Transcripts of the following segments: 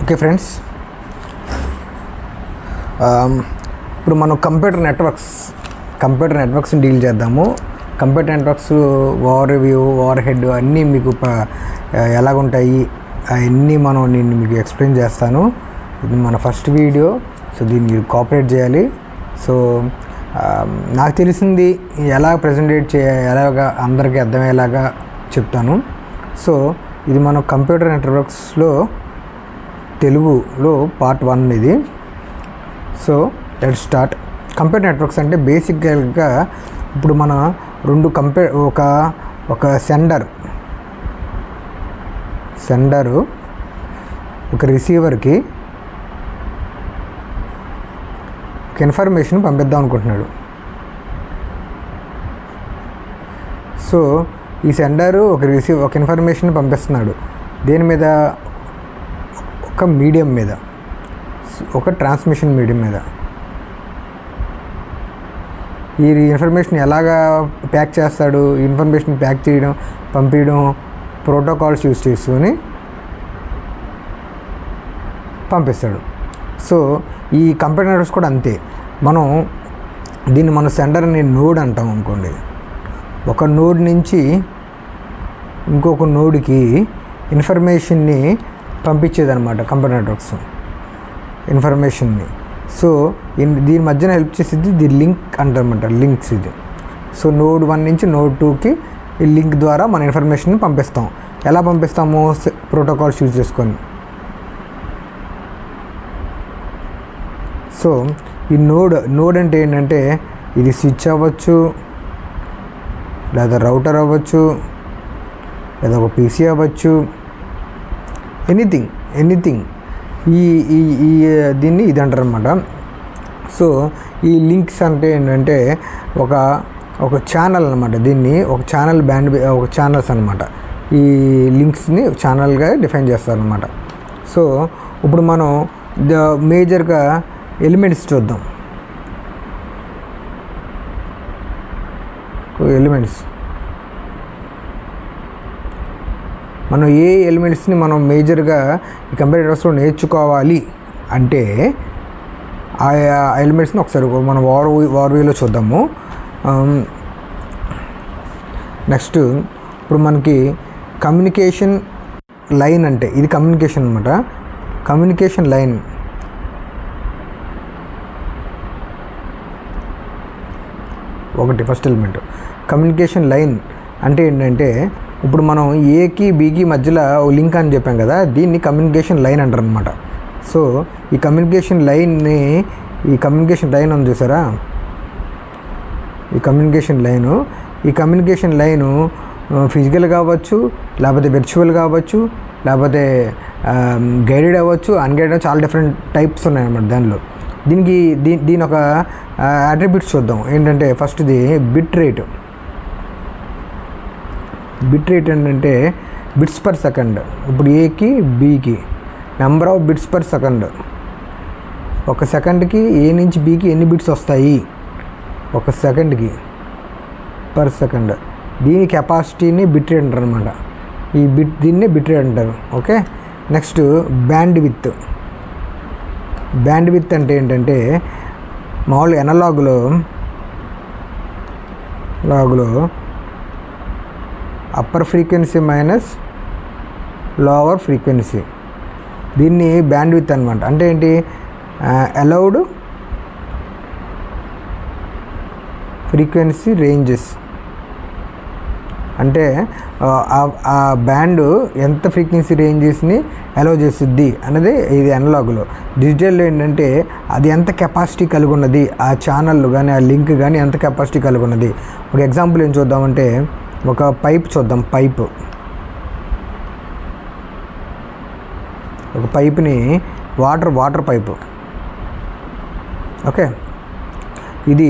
Okay friends, ఇప్పుడు మనం computer నెట్వర్క్స్ని deal చేద్దాము. Computer networks over view, over head అన్నీ మీకు ఎలాగుంటాయి అవన్నీ నేను మీకు ఎక్స్ప్లెయిన్ చేస్తాను. ఇది మన ఫస్ట్ వీడియో, సో దీన్ని మీరు కోఆపరేట్ చేయాలి. సో నాకు తెలిసింది ఎలా ప్రజెంటేట్ చేయాలి, ఎలాగా అందరికీ అర్థమయ్యేలాగా చెప్తాను. సో ఇది మనం కంప్యూటర్ నెట్వర్క్స్లో తెలుగులో పార్ట్ 1 ఇది. So let's start. Computer networks అంటే బేసిక్గా ఇప్పుడు మన రెండు ఒక సెండరు ఒక రిసీవర్కి ఒక ఇన్ఫర్మేషన్ పంపిద్దాం అనుకుంటున్నాడు. సో ఈ సెండరు ఒక ఇన్ఫర్మేషన్ పంపిస్తున్నాడు. దేని మీద? ఒక మీడియం మీద, ఒక ట్రాన్స్మిషన్ మీడియం మీద. ఈ ఇన్ఫర్మేషన్ ఎలాగా ప్యాక్ చేస్తాడు? ఇన్ఫర్మేషన్ ప్యాక్ చేయడం, పంపించడం ప్రోటోకాల్స్ యూజ్ చేసుకొని పంపిస్తాడు. సో ఈ కంప్యూటర్ నెట్వర్క్స్ కూడా అంతే. దీన్ని సెండర్ని నోడ్ అంటాం అనుకోండి. ఒక నోడ్ నుంచి ఇంకొక నోడ్కి ఇన్ఫర్మేషన్ని పంపించేదన్నమాట కంప్యూటర్ నెట్వర్క్స్ ఇన్ఫర్మేషన్ని. సో దీని మధ్యన హెల్ప్ చేసేది ఇది లింక్ అంటారన్నమాట, లింక్స్ ఇది. సో నోడ్ 1 నుంచి నోడ్ 2కి ఈ లింక్ ద్వారా మన ఇన్ఫర్మేషన్ పంపిస్తాం. ఎలా పంపిస్తాము? ప్రోటోకాల్స్ యూజ్ చేసుకొని. సో ఈ నోడ్ అంటే ఏంటంటే ఇది స్విచ్ అవ్వచ్చు, లేదా రౌటర్ అవ్వచ్చు, లేదా ఒక పీసీ అవ్వచ్చు, ఎనీథింగ్ దీన్ని ఇది అంటారు అన్నమాట. సో ఈ లింక్స్ అంటే ఏంటంటే ఒక ఛానల్ అనమాట. దీన్ని ఒక ఛానల్ ఒక ఛానల్స్ అనమాట. ఈ లింక్స్ని ఛానల్గా డిఫైన్ చేస్తారనమాట. సో ఇప్పుడు మనం మేజర్గా ఎలిమెంట్స్ చూద్దాం. మనం ఏ ఎలిమెంట్స్ని మేజర్గా ఈ కంప్యూటర్ నెట్వర్క్స్లో నేర్చుకోవాలి అంటే ఆ ఎలిమెంట్స్ని ఒకసారి మనం ఓవర్వ్యూలో చూద్దాము. నెక్స్ట్ ఇప్పుడు మనకి కమ్యూనికేషన్ లైన్ అంటే ఇది కమ్యూనికేషన్ అనమాట. కమ్యూనికేషన్ లైన్ ఒకటి ఫస్ట్ ఎలిమెంట్. కమ్యూనికేషన్ లైన్ అంటే ఏంటంటే ఇప్పుడు మనం ఏకి బీకి మధ్యలో ఓ లింక్ అని చెప్పాం కదా, దీన్ని కమ్యూనికేషన్ లైన్ అంటారు అనమాట. సో ఈ కమ్యూనికేషన్ లైన్ ఉంది చూసారా, ఈ కమ్యూనికేషన్ లైను ఫిజికల్ కావచ్చు, లేకపోతే విర్చువల్ కావచ్చు, లేకపోతే గైడెడ్ అవ్వచ్చు, అన్గైడెడ్, చాలా డిఫరెంట్ టైప్స్ ఉన్నాయన్నమాట దానిలో. దీని ఒక అట్రిబ్యూట్స్ చూద్దాం. ఏంటంటే ఫస్ట్ది బిట్ రేట్ ఏంటంటే బిట్స్ పర్ సెకండ్. ఇప్పుడు ఏకి బీకి number of bits per second. ఒక సెకండ్కి ఏ నుంచి బీకి ఎన్ని బిట్స్ వస్తాయి ఒక సెకండ్కి పర్ సెకండ్. దీని కెపాసిటీని బిట్ రేట్ అంటారు అనమాట. దీన్నే బిట్ రేట్ అంటారు. ఓకే. నెక్స్ట్ బ్యాండ్ విత్ అంటే ఏంటంటే మామూలు ఎనలాగ్లో upper frequency minus lower frequency, దీన్ని బ్యాండ్ విత్ అనమాట. అంటే ఏంటి? అలౌడ్ ఫ్రీక్వెన్సీ రేంజెస్ అంటే ఆ బ్యాండ్ ఎంత ఫ్రీక్వెన్సీ రేంజెస్ని అలౌ చేస్తుంది అన్నది ఇది అనలాగ్లో. డిజిటల్లో ఏంటంటే అది ఎంత కెపాసిటీ కలిగి ఉన్నది, ఆ ఛానల్ కానీ ఆ లింక్ కానీ ఎంత కెపాసిటీ కలిగి ఉన్నది. ఒక ఎగ్జాంపుల్ ఏం చూద్దామంటే ఒక పైప్ చూద్దాం. ఒక పైప్ని వాటర్ పైపు. ఓకే, ఇది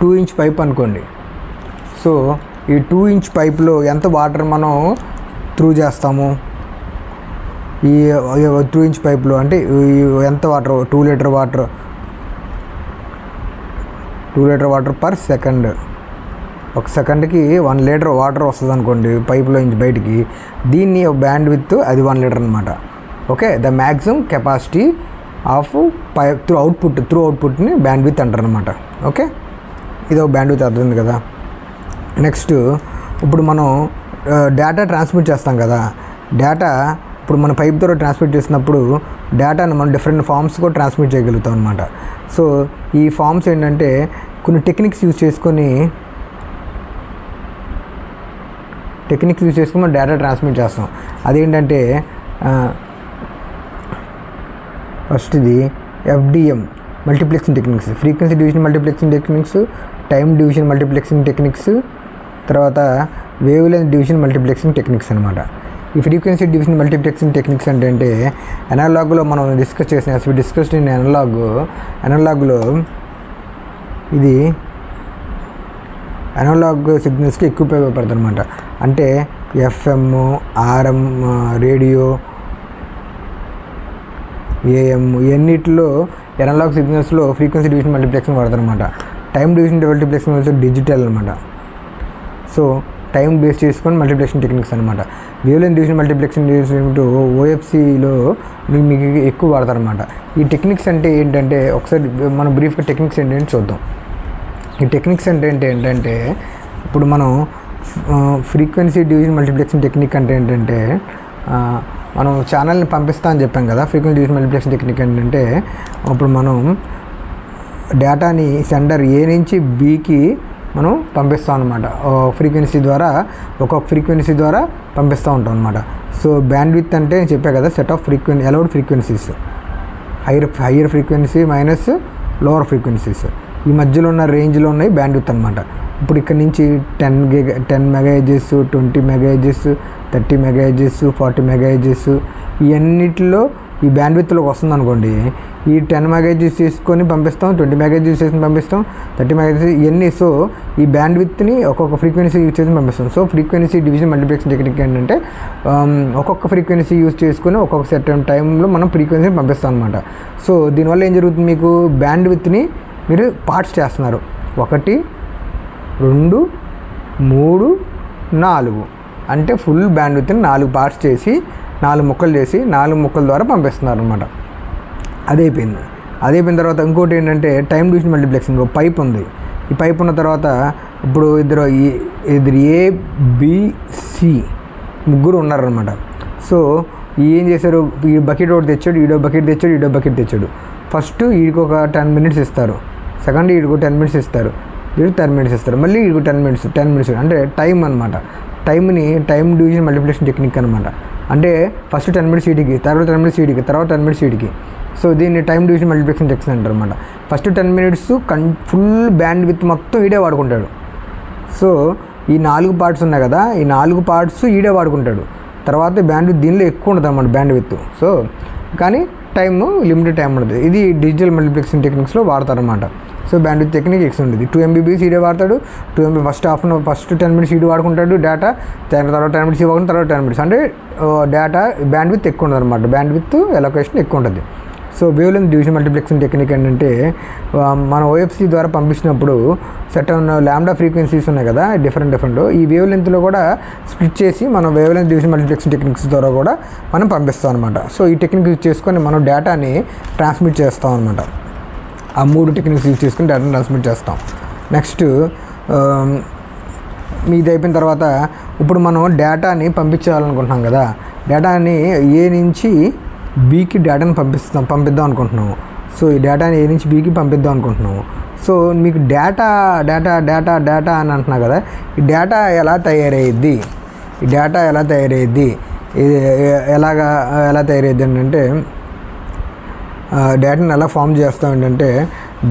2 ఇంచ్ పైప్ అనుకోండి. సో ఈ 2 ఇంచ్ పైప్లో ఎంత వాటర్ మనం త్రూ చేస్తాము? ఈ 2 ఇంచ్ పైప్లో అంటే ఎంత water? 2 litre water per second. ఒక సెకండ్కి 1 లీటర్ వాటర్ వస్తుంది అనుకోండి పైప్లో నుంచి బయటికి, దీన్ని బ్యాండ్ విత్ అది 1 లీటర్ అనమాట. Okay, the maximum capacity of pipe through అవుట్పుట్ని బ్యాండ్ విత్ అంటారు అనమాట. ఓకే, ఇది ఒక బ్యాండ్ విత్ అర్థమైంది కదా. నెక్స్ట్ ఇప్పుడు మనం డేటా ట్రాన్స్మిట్ చేస్తాం కదా, డేటా ఇప్పుడు మన పైప్ ద్వారా ట్రాన్స్మిట్ చేసినప్పుడు డేటాను మనం డిఫరెంట్ ఫామ్స్ కూడా ట్రాన్స్మిట్ చేయగలుగుతాం అనమాట. సో ఈ ఫామ్స్ ఏంటంటే కొన్ని టెక్నిక్స్ యూజ్ చేసుకొని మనం డేటా ట్రాన్స్మిట్ చేస్తాం. అదేంటంటే ఫస్ట్ ఇది FDM multiplexing techniques, frequency division multiplexing techniques, time division multiplexing techniques, తర్వాత wavelength division multiplexing techniques అనమాట. ఈ ఫ్రీక్వెన్సీ డివిజన్ మల్టీప్లెక్సింగ్ టెక్నిక్స్ అంటే అనలాగ్లో మనం డిస్కస్ చేసిన డిస్కస్డ్ ఇన్ అనలాగ్లో ఇది అనలాగ్ సిగ్నల్స్కి ఎక్కువ ఉపయోగపడుతుంది అనమాట. అంటే FM, RM, రేడియో, AM ఇవన్నిటిలో అనలాగ్ సిగ్నల్స్లో ఫ్రీక్వెన్సీ డివిజన్ మల్టీప్లెక్సింగ్ వాడతారు అనమాట. Time division multiplexing also digital అనమాట. సో టైం బేస్ చేసుకొని మల్టీప్లెక్సింగ్ టెక్నిక్స్ అనమాట. వేవ్ లెంత్ డివిజన్ మల్టీప్లెక్సింగ్ OFCలో మీకు ఎక్కువ వాడతారనమాట. ఈ టెక్నిక్స్ అంటే ఏంటంటే ఒకసారి మనం బ్రీఫ్గా టెక్నిక్స్ ఏంటంటే చూద్దాం. ఈ టెక్నిక్స్ అంటే ఏంటంటే ఇప్పుడు మనం ఫ్రీక్వెన్సీ డివిజన్ మల్టీప్లెక్సింగ్ టెక్నిక్ అంటే ఏంటంటే మనం ఛానల్ని పంపిస్తా అని చెప్పాం కదా. ఫ్రీక్వెన్సీ డివిజన్ మల్టీప్లెక్సింగ్ టెక్నిక్ ఏంటంటే ఇప్పుడు మనం డేటాని సెండర్ A నుంచి Bకి మనం పంపిస్తాం అనమాట. ఫ్రీక్వెన్సీ ద్వారా ఒక్కొక్క ఫ్రీక్వెన్సీ ద్వారా పంపిస్తూ ఉంటాం అనమాట. సో బ్యాండ్ విత్ అంటే చెప్పా కదా, set of allowed frequencies, hire frequency minus lower frequencies, ఈ మధ్యలో ఉన్న రేంజ్లో ఉన్నాయి బ్యాండ్ విత్ అనమాట. ఇప్పుడు ఇక్కడ నుంచి 10 MHz, 20 MHz, 30 MHz, 40 MHz ఇవన్నిటిలో ఈ బ్యాండ్ విత్లోకి వస్తుంది అనుకోండి. ఈ 10 MHz తీసుకొని పంపిస్తాం, 20 MHz చేసుకొని పంపిస్తాం, 30 MHz ఇవన్నీ. సో ఈ బ్యాండ్ విత్ని ఒక్కొక్క ఫ్రీక్వెన్సీ యూజ్ చేసి పంపిస్తాం. So frequency division multiplexing technique ఏంటంటే ఒక్కొక్క ఫ్రీక్వెన్సీ యూజ్ చేసుకొని ఒక్కొక్క సెట్ టైంలో మనం ఫ్రీక్వెన్సీని పంపిస్తాం అనమాట. సో దీనివల్ల ఏం జరుగుతుంది, మీకు బ్యాండ్ విత్ని మీరు పార్ట్స్ చేస్తున్నారు. 1, 2, 3, 4 అంటే ఫుల్ బ్యాండ్ విత్ని 4 పార్ట్స్ చేసి 4 ముక్కలు చేసి 4 ముక్కల ద్వారా పంపిస్తున్నారు అనమాట. అది అయిపోయిన తర్వాత ఇంకోటి ఏంటంటే టైం డివిజన్ మల్టీప్లెక్సింగ్. పైప్ ఉంది, ఈ పైప్ ఉన్న తర్వాత ఇప్పుడు ఇద్దరు ABC ముగ్గురు ఉన్నారనమాట. సో ఏం చేశారు, ఈ బకెట్ ఒకటి తెచ్చాడు, ఈడో బకెట్ తెచ్చాడు. ఫస్ట్ వీడికి ఒక 10 minutes ఇస్తారు, సెకండ్ వీడికి 10 minutes ఇస్తారు, వీడికి 10 minutes ఇస్తారు, మళ్ళీ వీడికి 10 minutes అంటే టైం అనమాట. టైంని టైం డివిజన్ మల్టిప్లికేషన్ టెక్నిక్ అనమాట. అంటే ఫస్ట్ 10 minutes వీడికి, తర్వాత 10 minutes వీడికి, తర్వాత 10 minutes వీడికి. సో దీన్ని టైం డివిజన్ మల్టిప్లికేషన్ టెక్నిక్ అంటారు అనమాట. First 10 minutes full band with మొత్తం ఈడే వాడుకుంటాడు. సో ఈ 4 parts ఉన్నాయి కదా, ఈ 4 parts ఈడే వాడుకుంటాడు. తర్వాత బ్యాండ్ విత్ దీనిలో ఎక్కువ ఉంటుంది అనమాట బ్యాండ్ విత్. సో కానీ టైము లిమిటెడ్ టైం ఉంటుంది. ఇది డిజిటల్ మల్టిప్లెక్సింగ్ టెక్నిక్స్లో వాడతారనమాట. So bandwidth technique X ఉంటుంది. 2 MB ఈడే వాడతాడు, 2 MB ఫస్ట్ 10 minutes ఈడు వాడుకుంటాడు డేటా, తర్వాత 10 minutes ఇవ్వకుండా తర్వాత 10 minutes అంటే డేటా బ్యాండ్ విత్ ఎక్కువ ఉంటుంది అనమాట. బ్యాండ్ విత్ ఎలొకేషన్ ఎక్కువ ఉంటుంది. So wavelength division multiplexing technique ఏంటంటే మన OFC ద్వారా పంపించినప్పుడు సెట్ ఉన్న ల్యాండా ఫ్రీక్వెన్సీస్ ఉన్నాయి కదా డిఫరెంట్ ఈ వేవ్ లెంత్లో కూడా స్ప్లిట్ చేసి మనం వేవ్ లెంత్ డివిజన్ మల్టిప్లెక్సింగ్ టెక్నిక్స్ ద్వారా కూడా మనం పంపిస్తాం అనమాట. సో ఈ టెక్నిక్ యూజ్ చేసుకొని మనం డేటాని ట్రాన్స్మిట్ చేస్తాం అనమాట. ఆ 3 టెక్నిక్స్ యూజ్ చేసుకొని డేటాని ట్రాన్స్మిట్ చేస్తాం. నెక్స్ట్ మీది అయిపోయిన తర్వాత ఇప్పుడు మనం డేటాని పంపించాలనుకుంటున్నాం కదా, డేటాని A నుంచి Bకి డేటాని పంపిద్దాం అనుకుంటున్నాము. సో ఈ డేటాని A నుంచి Bకి పంపిద్దాం అనుకుంటున్నాము. సో మీకు డేటా అని అంటున్నా కదా, ఈ డేటా ఎలా తయారయ్యిద్ది, ఇది ఎలా తయారయ్యిద్ది అంటే డేటాని ఎలా ఫామ్ చేస్తాం ఏంటంటే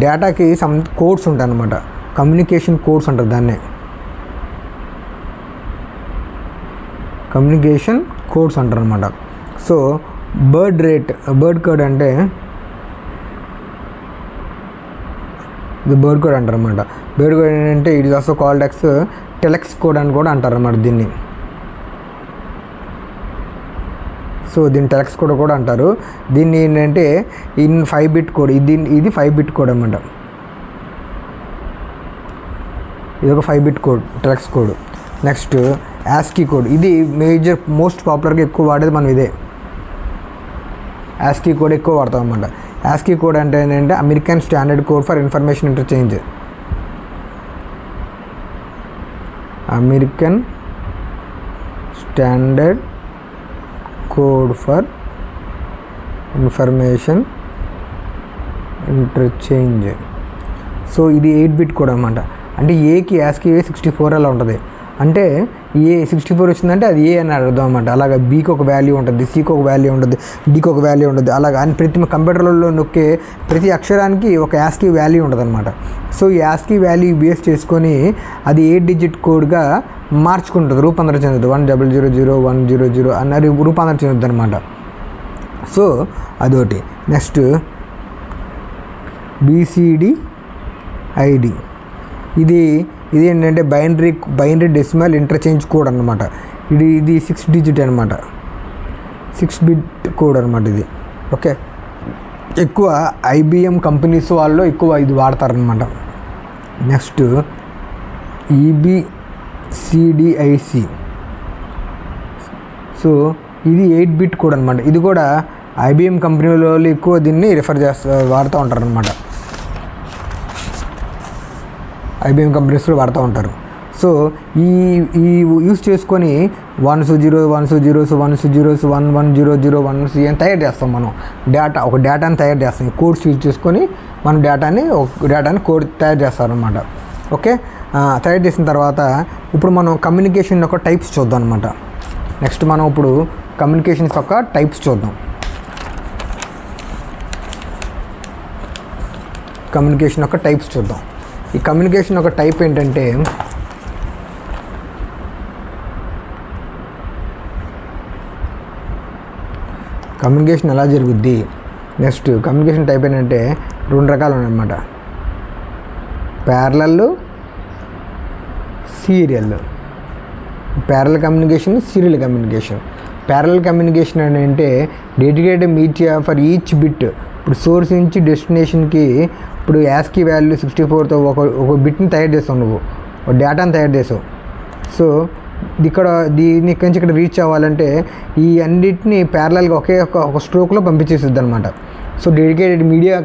డేటాకి సమ్ కోడ్స్ ఉంటాయి అన్నమాట. కమ్యూనికేషన్ కోడ్స్ అంటారు దాన్నే, కమ్యూనికేషన్ కోడ్స్ అంటారు అనమాట. సో బర్డ్ కోడ్ అంటే ఇది బర్డ్ కోడ్ అంటారు అనమాట. బర్డ్ కోడ్ ఏంటంటే it is also called X telex code అని కూడా అంటారు అన్నమాట దీన్ని. సో దీన్ని టెలెక్స్ కోడ్ కూడా అంటారు. దీన్ని ఏంటంటే 5 bit కోడ్, ఇది 5 bit కోడ్ అనమాట. ఇది ఒక 5 bit code, telex code. Next ASCII code, ఇది మేజర్ మోస్ట్ పాపులర్గా ఎక్కువ వాడేది మనం ఇదే. యాస్కీ కోడ్ ఎక్కువ వాడతాం అన్నమాట. యాస్కీ కోడ్ అంటే ఏంటంటే American standard code for information interchange. American standard code for information interchange. So ఇది 8 బిట్ కోడ్ అనమాట. అంటే ఏకి యాస్కీ 64 అలా ఉంటుంది. అంటే ఏ 64 వచ్చిందంటే అది ఏ అని అర్థం అనమాట. అలాగే బీకి ఒక వాల్యూ ఉంటుంది, సికి ఒక వాల్యూ ఉంటుంది, డీకి ఒక వాల్యూ ఉంటుంది. అలాగా అని ప్రతి కంప్యూటర్లలో నొక్కే ప్రతి అక్షరానికి ఒక యాస్కీ వాల్యూ ఉంటుంది అనమాట. సో ఈ యాస్కీ వాల్యూ బేస్ చేసుకొని అది 8 డిజిట్ కోడ్గా మార్చుకుంటుంది, రూపాంతరం చెందుతుంది. 1000 అన్న రూపాంతరం చెందుతుంది అనమాట. సో అదొకటి. నెక్స్ట్ BCDID, ఇది ఏంటంటే బైనరీ డెసిమల్ ఇంటర్చేంజ్ కోడ్ అనమాట. ఇది 6 డిజిట్ అనమాట, 6 బిట్ కోడ్ అనమాట ఇది. ఓకే, ఎక్కువ IBM కంపెనీస్ వాళ్ళు ఎక్కువ ఇది వాడతారనమాట. Next EBCDIC. సో ఇది 8 బిట్ కోడ్ అనమాట. ఇది కూడా IBM కంపెనీలో ఎక్కువ దీన్ని వాడుతూ ఉంటారు అనమాట. IBM కంపెనీస్లో వాడుతూ ఉంటారు. సో ఈ యూస్ చేసుకొని 1s 0s 1100 అని తయారు చేస్తాం మనం. ఒక డేటాని తయారు చేస్తాం. కోడ్స్ యూజ్ చేసుకొని మనం డేటాని కోడ్ తయారు చేస్తారనమాట. ఓకే, తయారు చేసిన తర్వాత ఇప్పుడు మనం కమ్యూనికేషన్ యొక్క టైప్స్ చూద్దాం అనమాట. నెక్స్ట్ మనం ఇప్పుడు కమ్యూనికేషన్స్ యొక్క టైప్స్ చూద్దాం. కమ్యూనికేషన్ యొక్క టైప్స్ చూద్దాం. ఈ కమ్యూనికేషన్ యొక్క టైప్ ఏంటంటే కమ్యూనికేషన్ ఎలా జరుగుద్ది. నెక్స్ట్ కమ్యూనికేషన్ టైప్ ఏంటంటే 2 రకాలు ఉన్నాయన్నమాట. Parallel, serial. Parallel communication, serial communication. Parallel communication అంటే dedicated media for each bit. ఇప్పుడు సోర్స్ నుంచి డెస్టినేషన్కి ఇప్పుడు యాస్కీ వాల్యూ 64తో ఒక బిట్ని తయారు చేస్తావు, నువ్వు ఒక డేటాని తయారు చేసావు. సో దీని ఇక్కడి నుంచి ఇక్కడ రీచ్ అవ్వాలంటే ఈ అన్నిటిని ప్యారలల్గా ఒక స్ట్రోక్లో పంపించేస్తుంది అనమాట. సో డెడికేటెడ్ మీడియా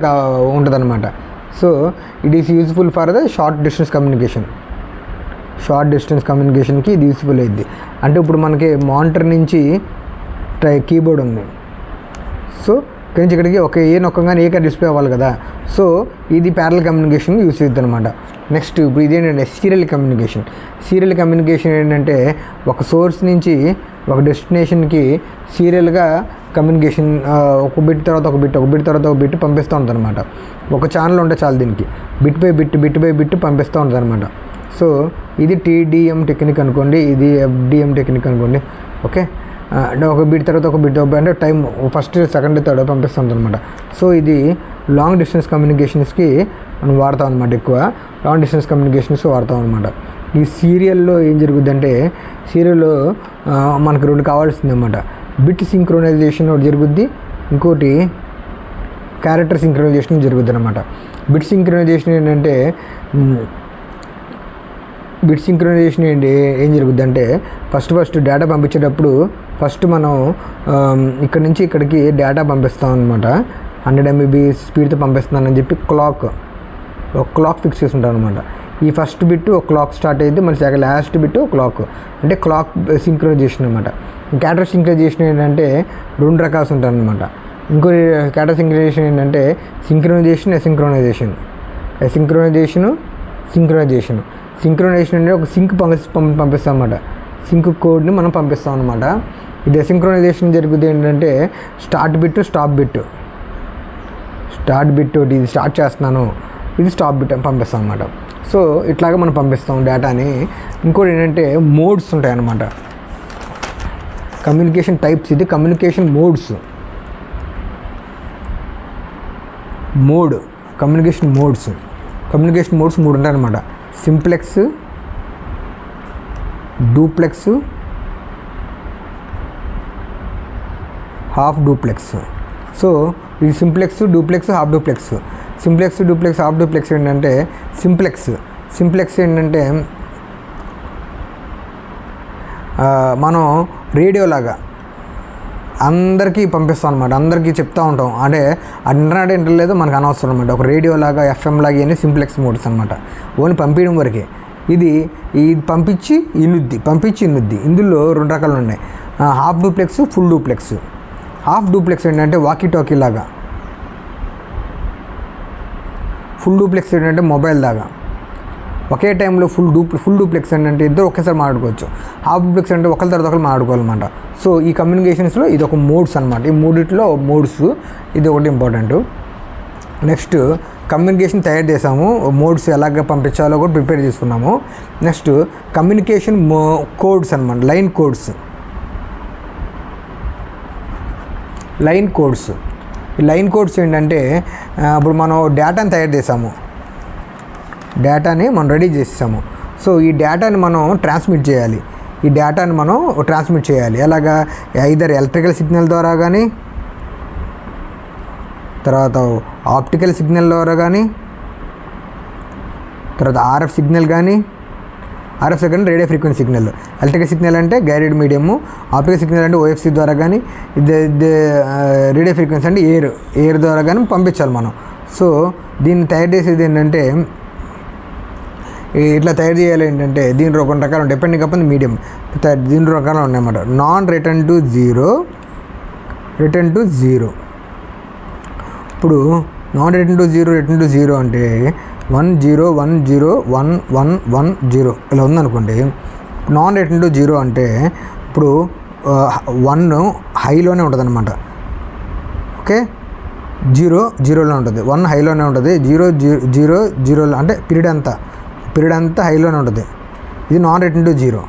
ఉంటుంది అనమాట. So it is useful for the short distance కమ్యూనికేషన్కి ఇది యూస్ఫుల్ అయ్యింది. అంటే ఇప్పుడు మనకి మానిటర్ నుంచి కీబోర్డ్ ఉంది. సో ఇక్కడి నుంచి ఇక్కడికి ఒక ఏ నొక్కగానే ఏక డిస్ప్లే అవ్వాలి కదా. సో ఇది ప్యారలల్ కమ్యూనికేషన్ యూస్ అవుతుంది అనమాట. నెక్స్ట్ ఇప్పుడు ఇదేంటంటే సీరియల్ కమ్యూనికేషన్ ఏంటంటే ఒక సోర్స్ నుంచి ఒక డెస్టినేషన్కి సీరియల్గా కమ్యూనికేషన్ ఒక బిట్ తర్వాత ఒక బిట్ పంపిస్తూ ఉంటుంది అనమాట. ఒక ఛానల్ ఉంటే చాలు దీనికి బిట్ బై బిట్ పంపిస్తూ ఉంటుంది అనమాట. సో ఇది TDM టెక్నిక్ అనుకోండి, ఇది FDM టెక్నిక్ అనుకోండి. ఓకే, అంటే ఒక బిట్ తర్వాత ఒక బిట్ అంటే టైం ఫస్ట్ సెకండ్ థర్డ్ పంపిస్తుంది అనమాట. సో ఇది లాంగ్ డిస్టెన్స్ కమ్యూనికేషన్స్కి మనం వాడతాం అనమాట. ఎక్కువ లాంగ్ డిస్టెన్స్ కమ్యూనికేషన్స్ వాడతాం అనమాట. ఈ సీరియల్లో ఏం జరుగుద్దంటే సీరియల్లో మనకు 2 కావాల్సింది అనమాట. బిట్ సింక్రోనైజేషన్ ఒకటి జరుగుద్ది, ఇంకోటి క్యారెక్టర్ సింక్రోనైజేషన్ జరుగుద్ది అనమాట. బిట్ సింక్రోనైజేషన్ ఏంటంటే ఏం జరుగుద్ది అంటే ఫస్ట్ డేటా పంపించేటప్పుడు ఫస్ట్ మనం ఇక్కడ నుంచి ఇక్కడికి డేటా పంపిస్తాం అనమాట. 100 MB స్పీడ్తో పంపిస్తున్నానని చెప్పి క్లాక్ ఫిక్స్ చేసి ఉంటాం అనమాట. ఈ ఫస్ట్ బిట్ ఒక క్లాక్ స్టార్ట్ అయ్యింది, మళ్ళీ లాస్ట్ బిట్ క్లాక్, అంటే క్లాక్ సింక్రనైజేషన్ అనమాట. క్యారెక్టర్ సింక్రనైజేషన్ ఏంటంటే 2 రకాలు ఉంటాయి అనమాట. ఇంకో క్యారెక్టర్ సింక్రనైజేషన్ ఏంటంటే సింక్రనైజేషన్ అంటే ఒక సింక్ పంపిస్తాం అనమాట. సింక్ కోడ్ని మనం పంపిస్తాం అనమాట. ఇది అసింక్రోనైజేషన్ జరుగుతుంది ఏంటంటే స్టార్ట్ బిట్ ఇది స్టార్ట్ చేస్తున్నాను, ఇది స్టాప్ బిట్ అని పంపిస్తాం అనమాట. సో ఇట్లాగా మనం పంపిస్తాం డేటాని. ఇంకోటి ఏంటంటే మోడ్స్ ఉంటాయి అన్నమాట. కమ్యూనికేషన్ టైప్స్, ఇది కమ్యూనికేషన్ మోడ్స్. కమ్యూనికేషన్ మోడ్స్ 3 ఉంటాయి అన్నమాట. Simplex, duplex, half duplex. So ఇది simplex, duplex, half duplex. Half duplex ఏంటంటే సింప్లెక్స్ ఏంటంటే మనం రేడియో లాగా అందరికీ పంపిస్తాం అనమాట, అందరికీ చెప్తూ ఉంటాం. అంటే ఇంటర్నెట్ లేదు మనకు అనవసరం అనమాట. ఒక రేడియో లాగా ఎఫ్ఎం లాగా ఇవన్నీ సింప్లెక్స్ మోడ్స్ అనమాట. ఓన్లీ పంపించడం వరకే. ఇది పంపించి ఇనుద్ది. ఇందులో 2 రకాలు ఉన్నాయి, half duplex, full duplex. Half duplex ఏంటంటే వాకీ టాకీ లాగా, ఫుల్ డూప్లెక్స్ ఏంటంటే మొబైల్ దాకా. ఒకే టైంలో ఫుల్ డూప్లెక్స్ ఏంటంటే ఇద్దరు ఒకేసారి మాట్లాడుకోవచ్చు. హాఫ్ డూప్లెక్స్ అంటే ఒకరి తర్వాత ఒకరు మాట్లాడుకోవాలన్నమాట. సో ఈ కమ్యూనికేషన్స్లో ఇది ఒక మోడ్స్ అనమాట. ఈ మూడిట్లో మోడ్స్ ఇది ఒకటి ఇంపార్టెంట్. నెక్స్ట్ కమ్యూనికేషన్ తయారు చేసాము, మోడ్స్ ఎలాగ పంపించాలో కూడా ప్రిపేర్ చేసుకున్నాము. నెక్స్ట్ కమ్యూనికేషన్ కోడ్స్ అనమాట, లైన్ కోడ్స్. ఈ లైన్ కోడ్స్ ఏంటంటే ఇప్పుడు మనం డేటాని తయారు చేసాము, డేటాని మనం రెడీ చేసాము. సో ఈ డేటాని మనం ట్రాన్స్మిట్ చేయాలి. ఎలాగా? ఐదర్ ఎలక్ట్రికల్ సిగ్నల్ ద్వారా కానీ, తర్వాత ఆప్టికల్ సిగ్నల్ ద్వారా కానీ, తర్వాత ఆర్ఎఫ్ సిగ్నల్ కానీ. RF signal radio frequency signal, electrical signal అంటే గైడెడ్ మీడియము, ఆప్టికల్ సిగ్నల్ అంటే ఓఎఫ్సి ద్వారా కానీ, రేడియో ఫ్రీక్వెన్సీ అంటే ఎయిర్ ద్వారా కానీ పంపించాలి మనం. సో దీన్ని తయారు చేసేది ఏంటంటే ఇట్లా తయారు చేయాలి ఏంటంటే దీంట్లో కొన్ని రకాలు డిపెండింగ్ అపాన్ మీడియం. దీంట్లో రకాలు ఉన్నాయన్నమాట. Non return to zero. ఇప్పుడు నాన్ రిటర్న్ టు జీరో అంటే 1 0 1 0 1 1 1 0 ఇలా ఉందనుకోండి. నాన్ రిటర్న్ టు జీరో అంటే ఇప్పుడు 1 హైలోనే ఉంటుంది అనమాట. ఓకే, 0 0లో ఉంటుంది, 1 హైలోనే ఉంటుంది, 0 0 0 అంటే పీరియడ్ అంతా హైలోనే ఉంటుంది. ఇది నాన్ రిటర్న్ టు జీరో.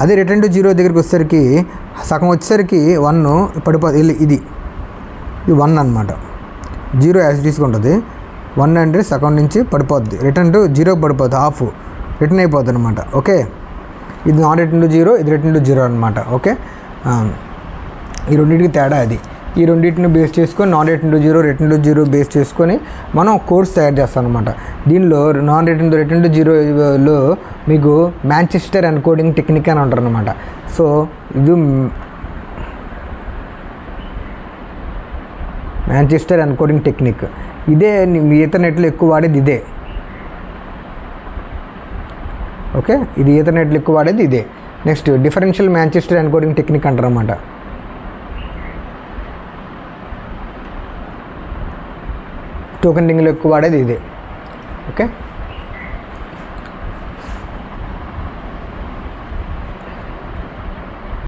అదే రిటర్న్ టు జీరో దగ్గరికి వచ్చేసరికి సగం వచ్చేసరికి 1 పడిపోతుంది. ఇది 1 అనమాట. 0 యాజ్ తీసుకుంటుంది, 1 అంటే సగం నుంచి పడిపోద్ది, రిటర్న్ టు జీరోకి పడిపోద్ది, హాఫ్ రిటర్న్ అయిపోద్ది అనమాట. ఓకే, ఇది నాన్ రిటర్న్ టు జీరో, ఇది రిటర్న్ టు జీరో అనమాట. ఓకే, ఈ రెండింటికి తేడా అది. ఈ రెండింటిని బేస్ చేసుకొని non return to zero base చేసుకొని మనం కోడ్స్ తయారు చేస్తాం అనమాట. దీనిలో నాన్ రిటర్న్ టు జీరోలో మీకు మాంచెస్టర్ ఎన్కోడింగ్ టెక్నిక్ అని అంటారు అనమాట. సో ఇది మాంచెస్టర్ ఎన్కోడింగ్ టెక్నిక్. ఇదే మీ ఈథర్నెట్లో ఎక్కువ వాడేది ఇదే. ఓకే, ఇది ఈథర్నెట్లో ఎక్కువ వాడేది ఇదే. Next differential Manchester encoding technique అంటారు అన్నమాట. టోకెన్ రింగ్లో ఎక్కువ వాడేది ఇదే. ఓకే.